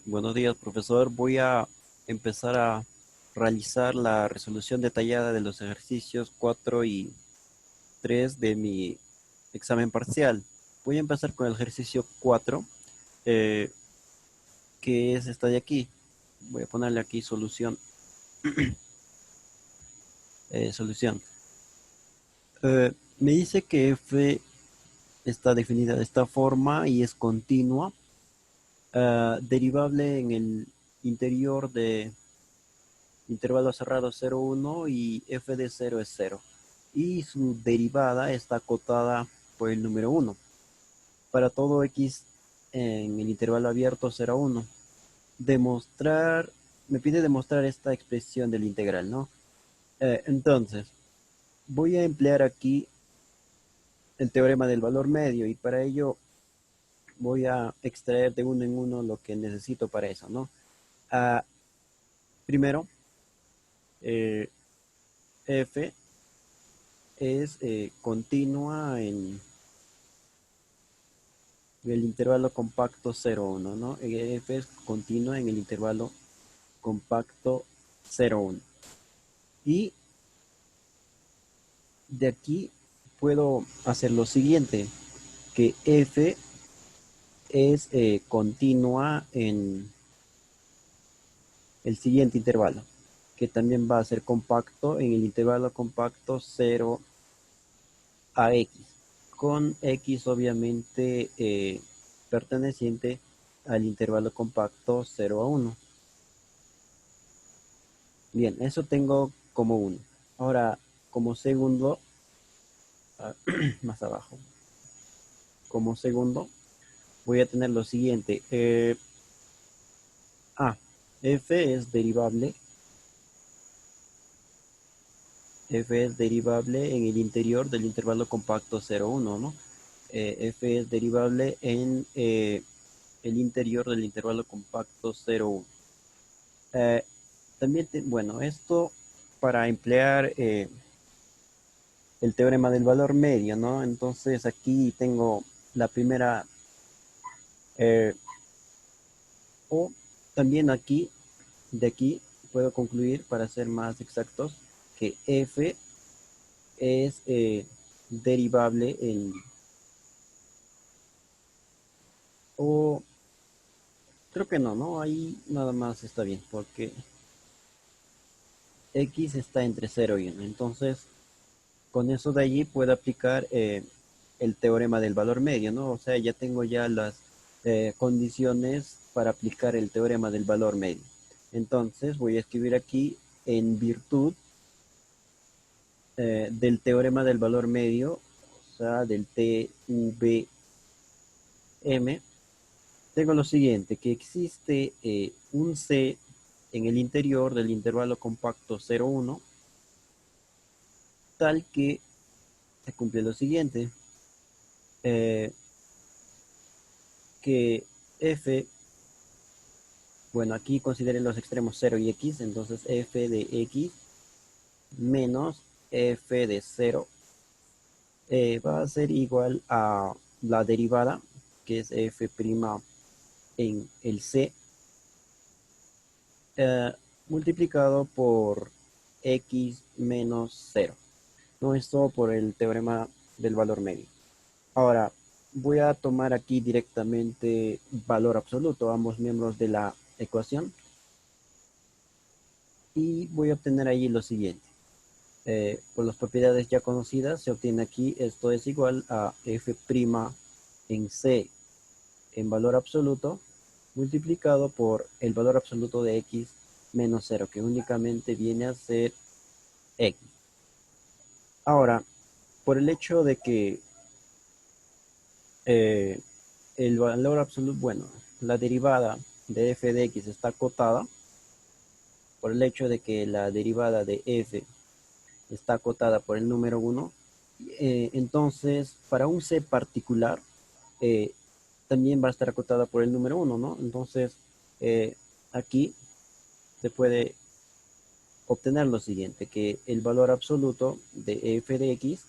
Buenos días, profesor. Voy a empezar a realizar la resolución detallada de los ejercicios 4 y 3 de mi examen parcial. Voy a empezar con el ejercicio 4, eh, que es esta de aquí. Voy a ponerle aquí solución. Solución. Me dice que f está definida de esta forma y es continua, derivable en el interior de intervalo cerrado 0,1 y f de 0 es 0. Y su derivada está acotada por el número 1. Para todo x en el intervalo abierto 0,1. Demostrar, me pide demostrar esta expresión del integral, ¿no? Entonces, voy a emplear aquí el teorema del valor medio y para ello voy a extraer de uno en uno lo que necesito para eso, ¿no? Ah, primero, eh, f es continua en el intervalo compacto 0,1, ¿no? F es continua en el intervalo compacto 0,1. Y de aquí puedo hacer lo siguiente, que F es continua en el siguiente intervalo, que también va a ser compacto en el intervalo compacto 0 a X, con X obviamente perteneciente al intervalo compacto 0 a 1. Bien, eso tengo como uno. Ahora, como segundo, más abajo, como segundo, voy a tener lo siguiente. A, F es derivable. F es derivable en el interior del intervalo compacto 0,1, ¿no? F es derivable en el interior del intervalo compacto 0,1. También, bueno, esto para emplear el teorema del valor medio, ¿no? Entonces aquí tengo la primera, eh, o también aquí, de aquí puedo concluir, para ser más exactos, que f es derivable en, o creo que no, ¿no? Ahí nada más está bien, porque x está entre 0 y 1. Entonces, con eso de allí puedo aplicar el teorema del valor medio, ¿no? O sea, ya tengo ya las condiciones para aplicar el teorema del valor medio. Entonces, voy a escribir aquí en virtud del teorema del valor medio, o sea, del TVM, tengo lo siguiente, que existe un C en el interior del intervalo compacto 0,1, tal que se cumple lo siguiente, eh, que f, bueno, aquí considere los extremos 0 y x, entonces f de x menos f de 0 va a ser igual a la derivada, que es f' en el c, eh, multiplicado por x menos 0. No, esto por el teorema del valor medio. Ahora, voy a tomar aquí directamente valor absoluto, ambos miembros de la ecuación, y voy a obtener ahí lo siguiente. Por las propiedades ya conocidas, se obtiene aquí, esto es igual a f' en c en valor absoluto, multiplicado por el valor absoluto de x menos 0, que únicamente viene a ser x. Ahora, por el hecho de que eh, el valor absoluto, bueno, la derivada de f de x está acotada, por el hecho de que la derivada de f está acotada por el número 1, entonces para un c particular eh, también va a estar acotada por el número 1, ¿no? Entonces aquí se puede obtener lo siguiente, que el valor absoluto de f de x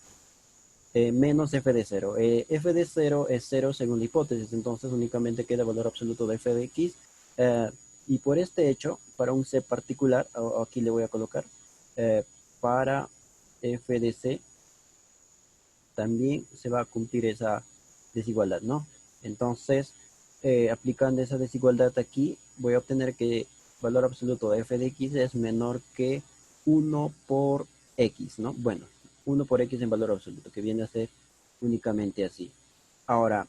menos f de 0. F de 0 es 0 según la hipótesis, entonces únicamente queda el valor absoluto de f de x Eh, y por este hecho, para un C particular, aquí le voy a colocar, para f de c también se va a cumplir esa desigualdad, ¿no? Entonces, aplicando esa desigualdad aquí, voy a obtener que valor absoluto de f de x es menor que 1 por x, ¿no? Bueno, 1 por x en valor absoluto, que viene a ser únicamente así. Ahora,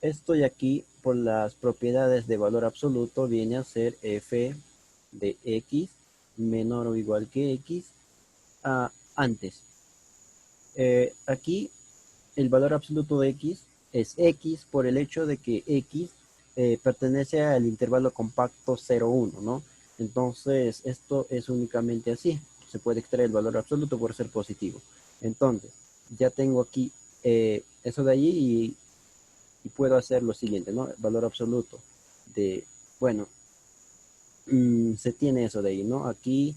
esto de aquí, por las propiedades de valor absoluto, viene a ser f de x menor o igual que x antes. Aquí el valor absoluto de x es x por el hecho de que x pertenece al intervalo compacto 0,1, ¿no? Entonces, esto es únicamente así. Se puede extraer el valor absoluto por ser positivo. Entonces, ya tengo aquí eso de allí y puedo hacer lo siguiente, ¿no? El valor absoluto de, bueno, se tiene eso de ahí, ¿no? Aquí,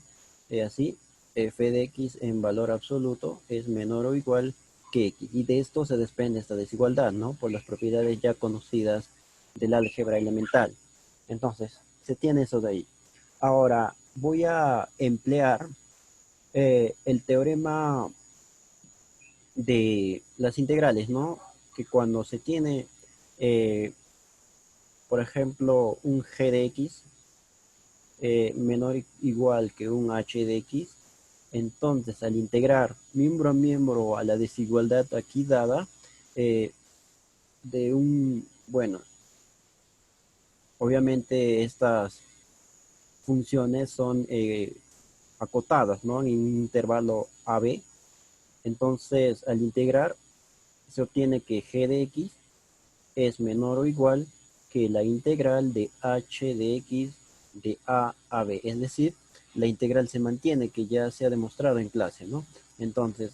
así, f de x en valor absoluto es menor o igual que x. Y de esto se desprende esta desigualdad, ¿no? Por las propiedades ya conocidas del álgebra elemental. Entonces, se tiene eso de ahí. Ahora, voy a emplear el teorema de las integrales, ¿no? Que cuando se tiene, eh, por ejemplo, un g de x menor o igual que un h de x, entonces al integrar miembro a miembro a la desigualdad aquí dada, de un, bueno, obviamente estas funciones son acotadas, ¿no? En un intervalo AB, entonces al integrar se obtiene que g de x es menor o igual que la integral de h de x de a b. Es decir, la integral se mantiene, que ya se ha demostrado en clase, ¿no? Entonces,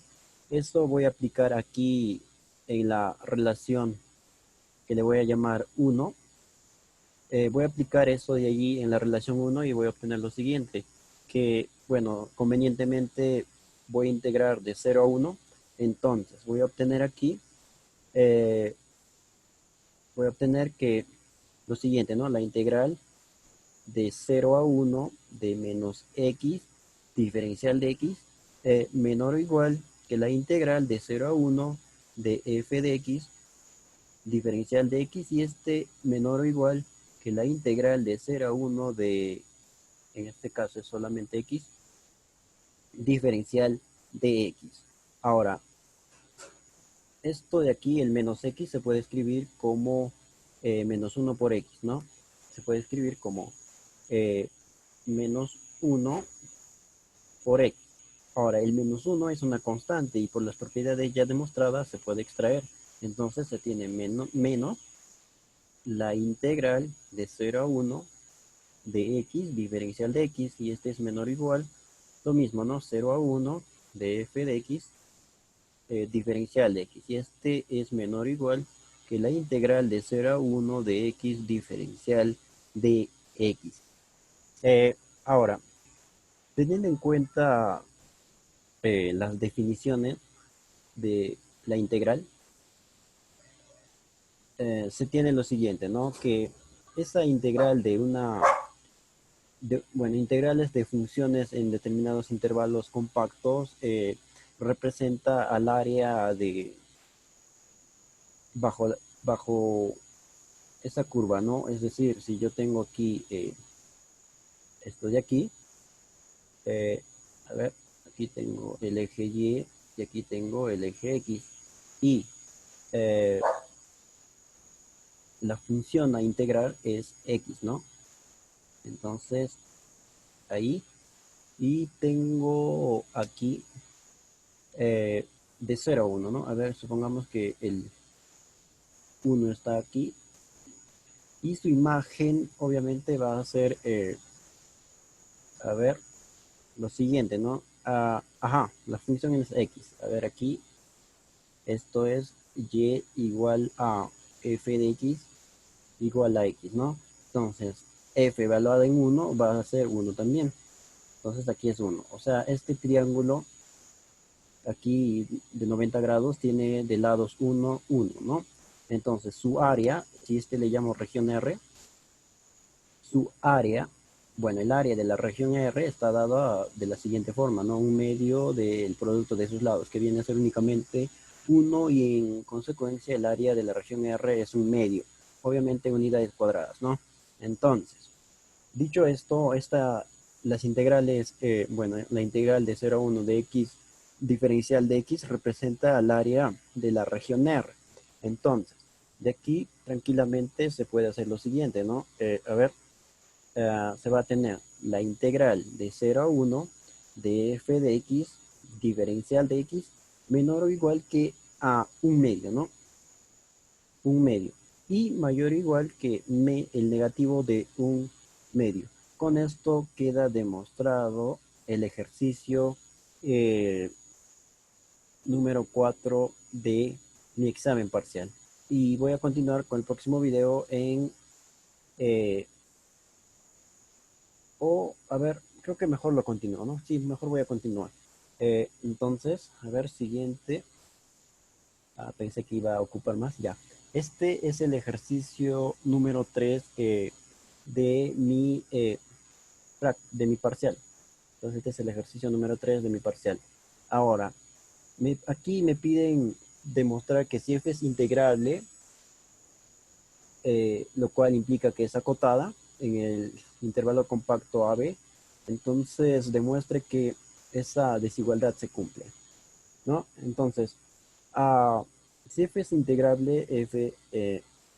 esto voy a aplicar aquí en la relación que le voy a llamar 1. Voy a aplicar eso de allí en la relación 1 y voy a obtener lo siguiente, que, bueno, convenientemente voy a integrar de 0 a 1. Entonces, eh, voy a obtener que lo siguiente, ¿no? La integral de 0 a 1 de menos x diferencial de x menor o igual que la integral de 0 a 1 de f de x diferencial de x, y este menor o igual que la integral de 0 a 1 de, en este caso es solamente x, diferencial de x. Ahora, esto de aquí, el menos x, se puede escribir como menos 1 por x, ¿no? Se puede escribir como eh, menos 1 por x. Ahora, el menos 1 es una constante y por las propiedades ya demostradas se puede extraer. Entonces se tiene menos la integral de 0 a 1 de x, diferencial de x, y este es menor o igual, lo mismo, ¿no? 0 a 1 de f de x, diferencial de x, y este es menor o igual que la integral de 0 a 1 de x, diferencial de x. Ahora, teniendo en cuenta las definiciones de la integral, se tiene lo siguiente, ¿no? Que esa integral de bueno, integrales de funciones en determinados intervalos compactos representa al área de bajo, bajo esa curva, ¿no? Es decir, si yo tengo aquí esto de aquí, eh, a ver, aquí tengo el eje y aquí tengo el eje X, y eh, la función a integrar es X, ¿no? Entonces, ahí, y tengo aquí de 0 a 1, ¿no? A ver, supongamos que el 1 está aquí y su imagen obviamente va a ser, a ver, lo siguiente, ¿no? Ajá, la función es X. A ver, aquí esto es y igual a f de x igual a x, ¿no? Entonces, f evaluada en 1 va a ser 1 también. Entonces aquí es 1. O sea, este triángulo aquí de 90 grados tiene de lados 1, 1, ¿no? Entonces su área, si este le llamo región R, su área, bueno, el área de la región R está dada de la siguiente forma, ¿no? Un medio del producto de sus lados, que viene a ser únicamente 1 y en consecuencia el área de la región R es un medio, obviamente en unidades cuadradas, ¿no? Entonces, dicho esto, las integrales, bueno, la integral de 0 a 1 de x diferencial de x representa al área de la región R. Entonces, de aquí tranquilamente se puede hacer lo siguiente, ¿no? Se va a tener la integral de 0 a 1 de f de x diferencial de x menor o igual que a un medio, ¿no? Un medio. Y mayor o igual que el negativo de un medio. Con esto queda demostrado el ejercicio número 4 de mi examen parcial. Y voy a continuar con el próximo video a ver, creo que mejor lo continúo, ¿no? Sí, mejor voy a continuar. Entonces, a ver, siguiente. Pensé que iba a ocupar más, ya. Este es el ejercicio número 3 de mi parcial. Entonces, este es el ejercicio número 3 de mi parcial. Ahora, aquí me piden demostrar que si f es integrable, lo cual implica que es acotada en el intervalo compacto AB, entonces demuestre que esa desigualdad se cumple, ¿no? Entonces, si f es integrable, f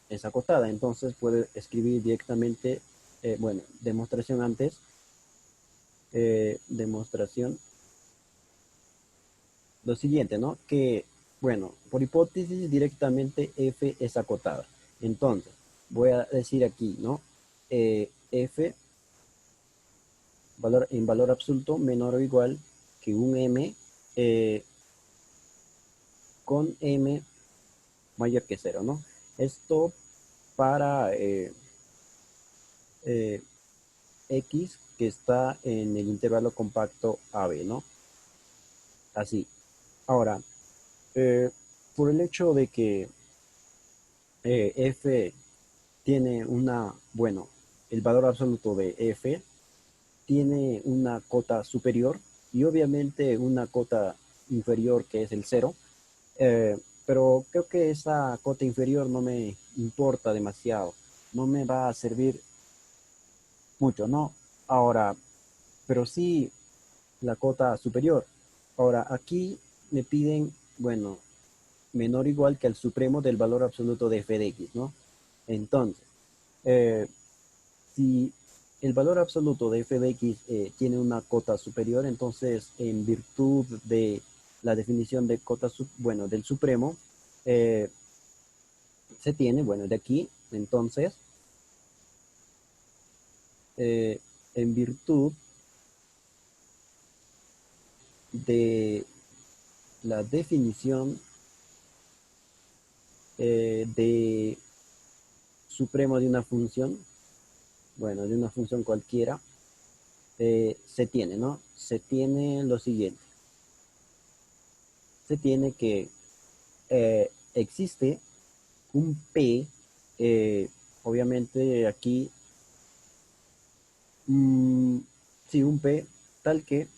es acotada, entonces puede escribir directamente, bueno, demostración antes, demostración, lo siguiente, ¿no? Que, bueno, por hipótesis directamente f es acotada. Entonces, voy a decir aquí, ¿no? F en valor absoluto menor o igual que un m con m mayor que 0, ¿no? Esto para x que está en el intervalo compacto AB, ¿no? Así. Ahora, por el hecho de que f tiene bueno, el valor absoluto de f tiene una cota superior y obviamente una cota inferior que es el 0, pero creo que esa cota inferior no me importa demasiado, no me va a servir mucho, ¿no? Ahora, pero sí la cota superior. Ahora, aquí me piden, bueno, menor o igual que al supremo del valor absoluto de f de x, ¿no? Entonces, eh, si el valor absoluto de f de x tiene una cota superior, entonces en virtud de la definición de cota, bueno, del supremo, se tiene, bueno, de aquí, entonces, en virtud de la definición de supremo de una función, bueno, de una función cualquiera, se tiene, ¿no? Se tiene lo siguiente. Se tiene que existe un P, obviamente aquí, sí, un P tal que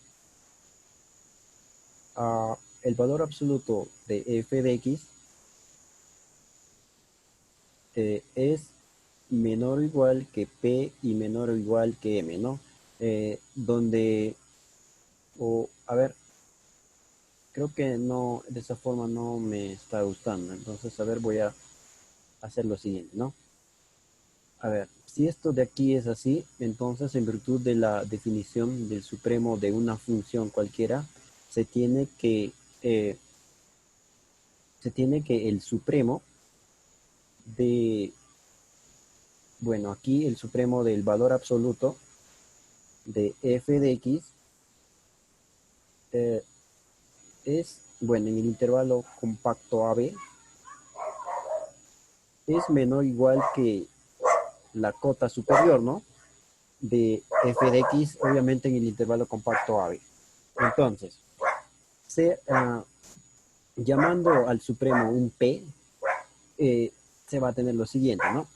el valor absoluto de f de x es menor o igual que P y menor o igual que M, ¿no? Donde, a ver, creo que no, de esa forma no me está gustando. Entonces, a ver, voy a hacer lo siguiente, ¿no? A ver, si esto de aquí es así, entonces en virtud de la definición del supremo de una función cualquiera, se tiene que, eh, el supremo de, bueno, aquí el supremo del valor absoluto de f de x es, bueno, en el intervalo compacto AB, es menor o igual que la cota superior, ¿no? De f de x, obviamente en el intervalo compacto AB. Entonces, llamando al supremo un P, se va a tener lo siguiente, ¿no?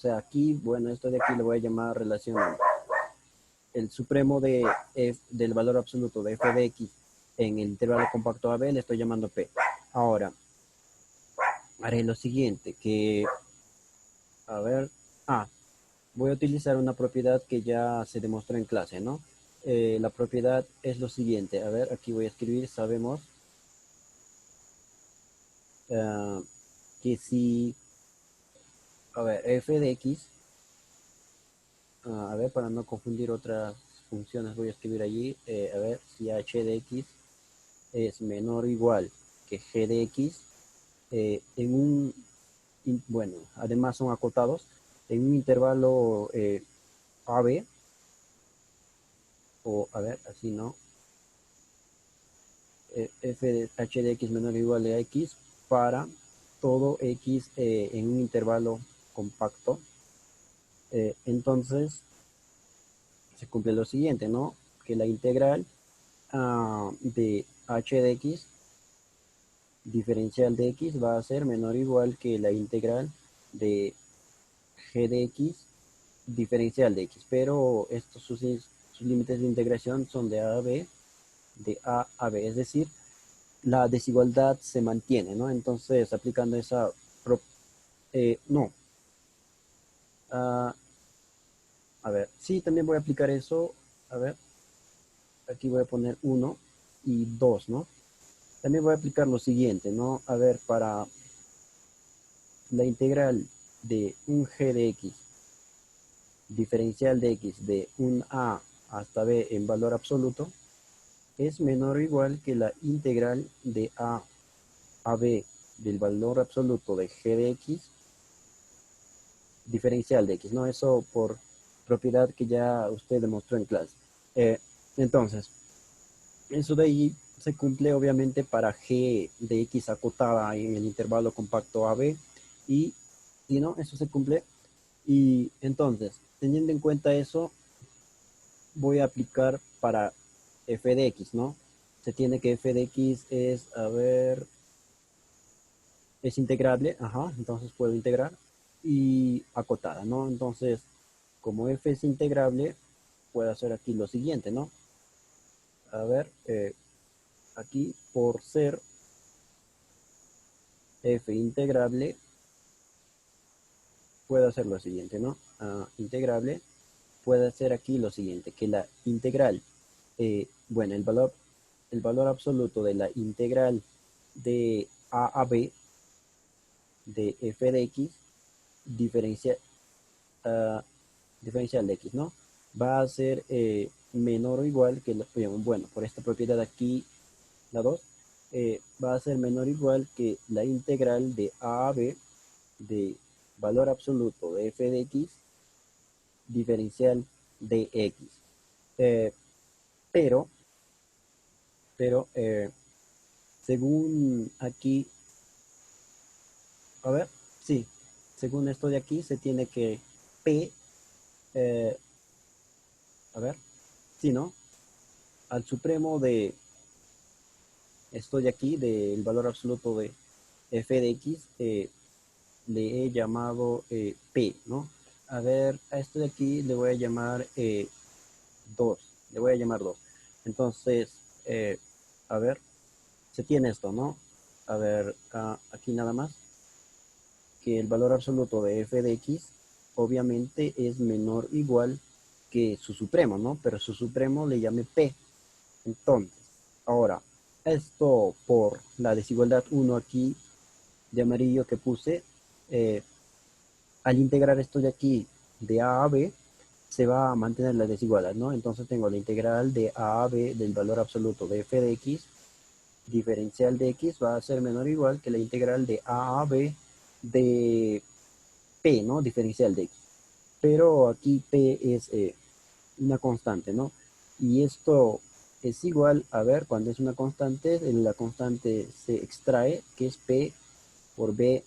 sea, aquí, bueno, esto de aquí lo voy a llamar relación 1. El supremo de del valor absoluto de f de x en el intervalo compacto AB le estoy llamando P. Ahora, haré lo siguiente, que, a ver, voy a utilizar una propiedad que ya se demostró en clase, ¿no? La propiedad es lo siguiente, a ver, aquí voy a escribir, sabemos que si, a ver, f de x, a ver, para no confundir otras funciones, voy a escribir allí, a ver, si h de x es menor o igual que g de x, en un, bueno, además son acotados, en un intervalo AB, o a ver, así no, f de h de x menor o igual a x para todo x en un intervalo compacto, entonces se cumple lo siguiente, ¿no? Que la integral de h de x diferencial de x va a ser menor o igual que la integral de g de x diferencial de x, pero estos sus límites de integración son de a a b, de a a b, es decir, la desigualdad se mantiene, ¿no? Entonces, aplicando esa, no, uh, a ver, sí, también voy a aplicar eso, a ver, aquí voy a poner 1 y 2, ¿no? También voy a aplicar lo siguiente, ¿no? A ver, para la integral de un g de x diferencial de x de un a hasta b en valor absoluto es menor o igual que la integral de a b del valor absoluto de g de x diferencial de x, ¿no? Eso por propiedad que ya usted demostró en clase. Entonces, eso de ahí se cumple obviamente para g de x acotada en el intervalo compacto AB y no, eso se cumple. Y entonces, teniendo en cuenta eso, voy a aplicar para f de x, ¿no? Se tiene que f de x es, a ver, es integrable, ajá, entonces puedo integrar y acotada, ¿no? Entonces, como f es integrable, puedo hacer aquí lo siguiente, ¿no? A ver, aquí por ser f integrable, puedo hacer lo siguiente, ¿no? Integrable, puede hacer aquí lo siguiente, que la integral, bueno, el valor absoluto de la integral de a b de f de x diferencia, uh, diferencial de x, ¿no? Va a ser menor o igual que, bueno, por esta propiedad aquí, la 2, va a ser menor o igual que la integral de a b de valor absoluto de f de x diferencial de x. Eh, pero, pero según aquí, a ver, sí, según esto de aquí se tiene que p, eh, a ver, sí, ¿no? Al supremo de esto de aquí, del valor absoluto de f de x, le he llamado p, ¿no? A ver, a esto de aquí le voy a llamar 2, le voy a llamar 2. Entonces, a ver, se tiene esto, ¿no? A ver, aquí nada más, que el valor absoluto de f de x obviamente es menor o igual que su supremo, ¿no? Pero su supremo le llame p. Entonces, ahora, esto por la desigualdad 1 aquí de amarillo que puse, eh, al integrar esto de aquí de a b, se va a mantener la desigualdad, ¿no? Entonces tengo la integral de a b del valor absoluto de f de x diferencial de x va a ser menor o igual que la integral de a b de p, ¿no? Diferencial de x. Pero aquí p es una constante, ¿no? Y esto es igual, a ver, cuando es una constante, la constante se extrae, que es p por b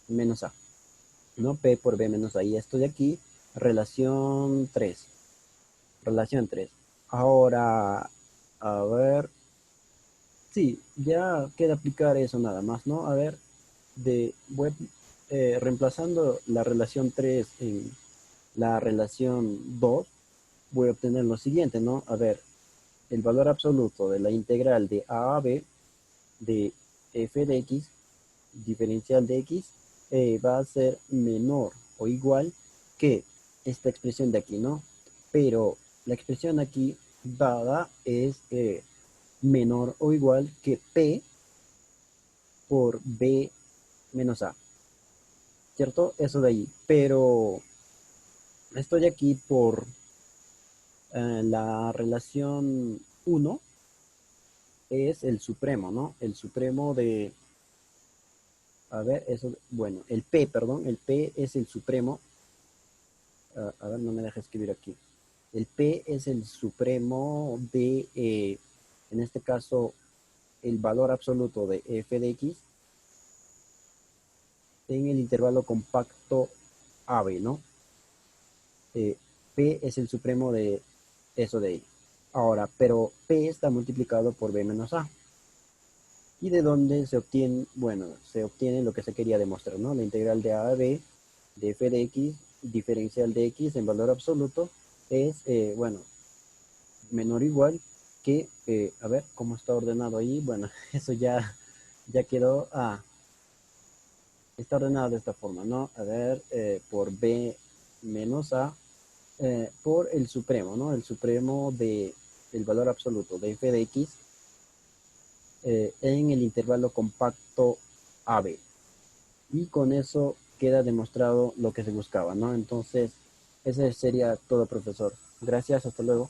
menos a, ¿no? P por b menos a. Y esto de aquí, relación 3. Relación 3. Ahora, a ver, sí, ya queda aplicar eso nada más, ¿no? A ver, reemplazando la relación 3 en la relación 2, voy a obtener lo siguiente, ¿no? A ver, el valor absoluto de la integral de a b de f de x, diferencial de x, va a ser menor o igual que esta expresión de aquí, ¿no? Pero la expresión aquí dada es menor o igual que p por b menos a, ¿cierto? Eso de ahí. Pero estoy aquí por la relación 1 es el supremo, ¿no? El supremo de, a ver, eso, bueno, el P, perdón, el P es el supremo, a ver, no me deja escribir aquí. El P es el supremo de, en este caso, el valor absoluto de f de x en el intervalo compacto AB, ¿no? P es el supremo de eso de ahí. Ahora, pero P está multiplicado por B menos A. ¿Y de dónde se obtiene? Bueno, se obtiene lo que se quería demostrar, ¿no? La integral de A a B de f de x, diferencial de x en valor absoluto, es, bueno, menor o igual que, a ver, ¿cómo está ordenado ahí? Bueno, eso ya quedó, está ordenado de esta forma, ¿no? A ver, por B menos A, por el supremo, ¿no? El supremo de el valor absoluto de f de x en el intervalo compacto AB. Y con eso queda demostrado lo que se buscaba, ¿no? Entonces, ese sería todo, profesor. Gracias, hasta luego.